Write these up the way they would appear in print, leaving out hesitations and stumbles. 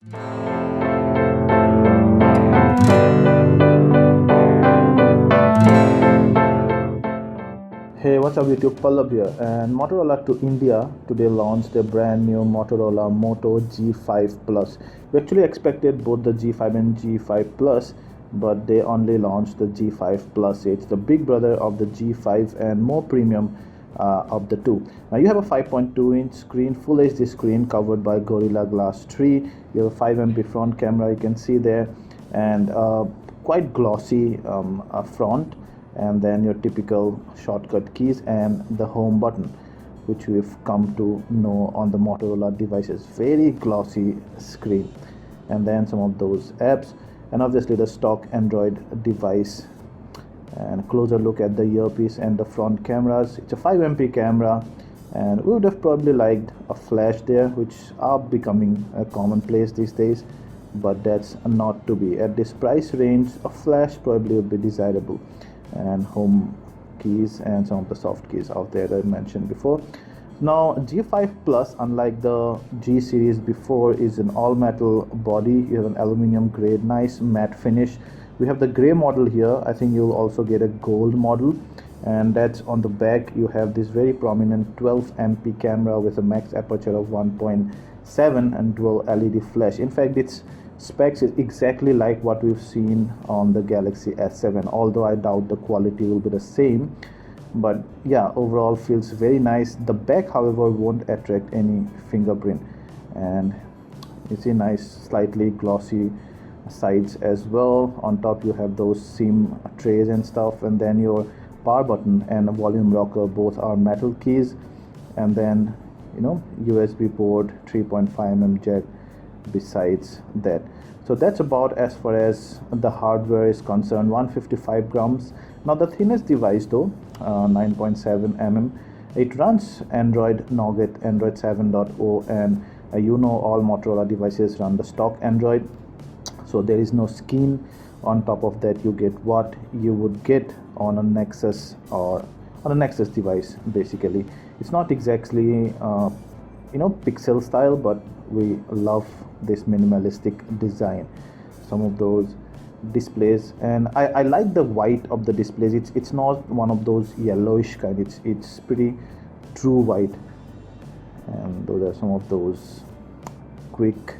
Hey, what's up YouTube? Pallab here, and Motorola to India today launched a brand new Motorola Moto G5 Plus. We actually expected both the G5 and G5 Plus, but they only launched the G5 Plus. It's the big brother of the G5 and more premium of the two. Now you have a 5.2-inch screen, Full HD screen covered by Gorilla Glass 3. You have a 5MP front camera, you can see there, and quite glossy front, and then your typical shortcut keys and the home button, which we've come to know on the Motorola devices. Very glossy screen, and then some of those apps, and obviously the stock Android device. And a closer look at the earpiece and the front cameras. It's a 5MP camera, and we would have probably liked a flash there, which are becoming a commonplace these days, but that's not to be. At this price range, a flash probably would be desirable. And home keys and some of the soft keys out there that I mentioned before. Now G5 Plus, unlike the G series before, is an all metal body. You have an aluminum grade, nice matte finish. We have the gray model here. I think you'll also get a gold model, and that's on the back. You have this very prominent 12MP camera with a max aperture of 1.7 and dual LED flash. In fact, its specs is exactly like what we've seen on the Galaxy S7, although I doubt the quality will be the same. But yeah, overall feels very nice. The back, however, won't attract any fingerprint, and you see nice slightly glossy sides as well. On top you have those SIM trays and stuff, and then your power button and a volume rocker, both are metal keys, and then USB port, 3.5mm jack besides that. So that's about as far as the hardware is concerned. 155 grams. Now the thinnest device though, 9.7mm. It runs Android Nougat, Android 7.0, and all Motorola devices run the stock Android, so there is no skin. On top of that, you get what you would get on a Nexus or on a Nexus device. Basically, it's not exactly pixel style, but we love this minimalistic design. Some of those displays, and I like the white of the displays. It's not one of those yellowish kind. It's pretty true white, and those are some of those quick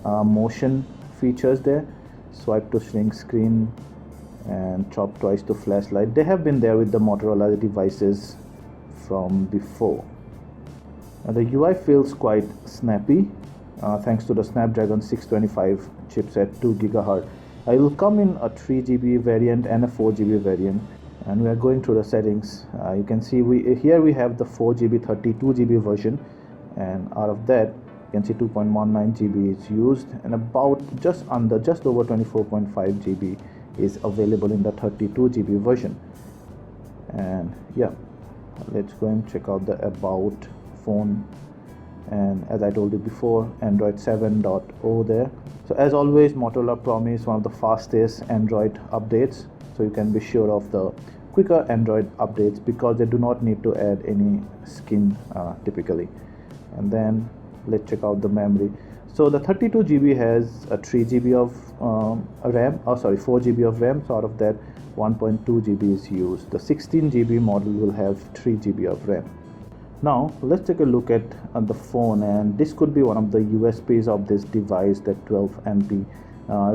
motion features there. Swipe to shrink screen and chop twice to flashlight. They have been there with the Motorola devices from before. The UI feels quite snappy, thanks to the Snapdragon 625 chipset, 2 GHz. It will come in a 3GB variant and a 4GB variant, and we are going through the settings. You can see here we have the 4GB 32GB version, and out of that you can see 2.19 GB is used, and about just over 24.5 GB is available in the 32 GB version. And yeah, let's go and check out the about phone, and as I told you before, Android 7.0 there. So as always, Motorola promised one of the fastest Android updates, so you can be sure of the quicker Android updates, because they do not need to add any skin typically. And then let's check out the memory. So the 32 GB has a 3 GB of RAM, 4 GB of RAM, so out of that 1.2 GB is used. The 16 GB model will have 3 GB of RAM. Now let's take a look at the phone, and this could be one of the USPs of this device, that 12MP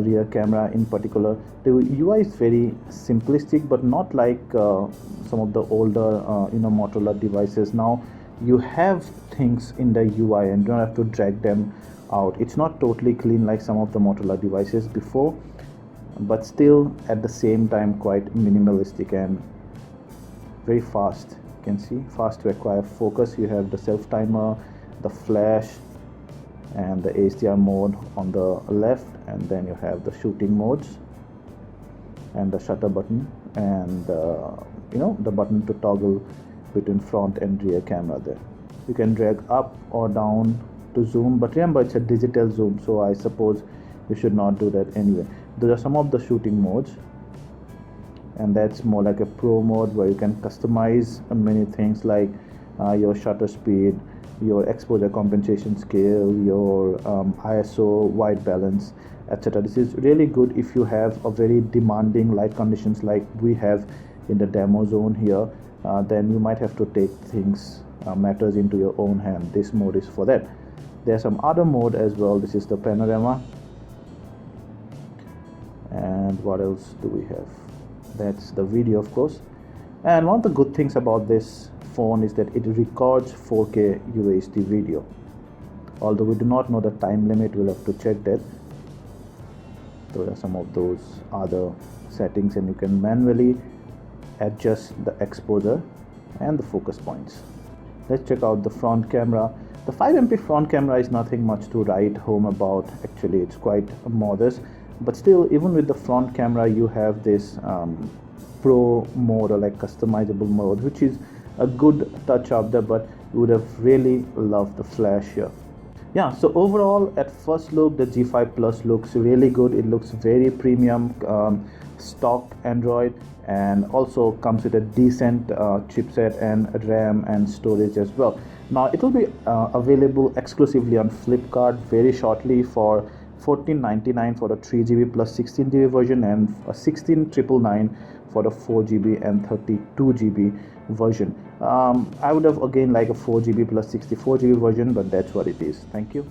rear camera in particular. The UI is very simplistic, but not like some of the older Motorola devices. Now you have things in the UI and don't have to drag them out. It's not totally clean like some of the Motorola devices before, but still at the same time quite minimalistic and very fast. You can see fast to acquire focus. You have the self timer, the flash, and the HDR mode on the left, and then you have the shooting modes and the shutter button, and the button to toggle between front and rear camera there. You can drag up or down to zoom, but remember it's a digital zoom, so I suppose you should not do that anyway. Those are some of the shooting modes, and that's more like a pro mode where you can customize many things like your shutter speed, your exposure compensation scale, your ISO, white balance, etc. This is really good if you have a very demanding light conditions like we have in the demo zone here. Then you might have to take things matters into your own hand. This mode is for that. There's some other mode as well. This is the panorama. And what else do we have? That's the video, of course. And one of the good things about this phone is that it records 4K UHD video. Although we do not know the time limit, we'll have to check that. Those are some of those other settings, and you can manually adjust the exposure and the focus points. Let's check out the front camera. The 5MP front camera is nothing much to write home about. Actually, it's quite modest, but still, even with the front camera, you have this pro mode, or like customizable mode, which is a good touch up there, but you would have really loved the flash here. Yeah, so overall at first look the G5 Plus looks really good. It looks very premium, stock Android, and also comes with a decent chipset and RAM and storage as well. Now it will be available exclusively on Flipkart very shortly for $14.99 for the 3GB plus 16GB version, and $16,999 for the 4GB and 32GB version. I would have again like a 4GB plus 64GB version, but that's what it is. Thank you.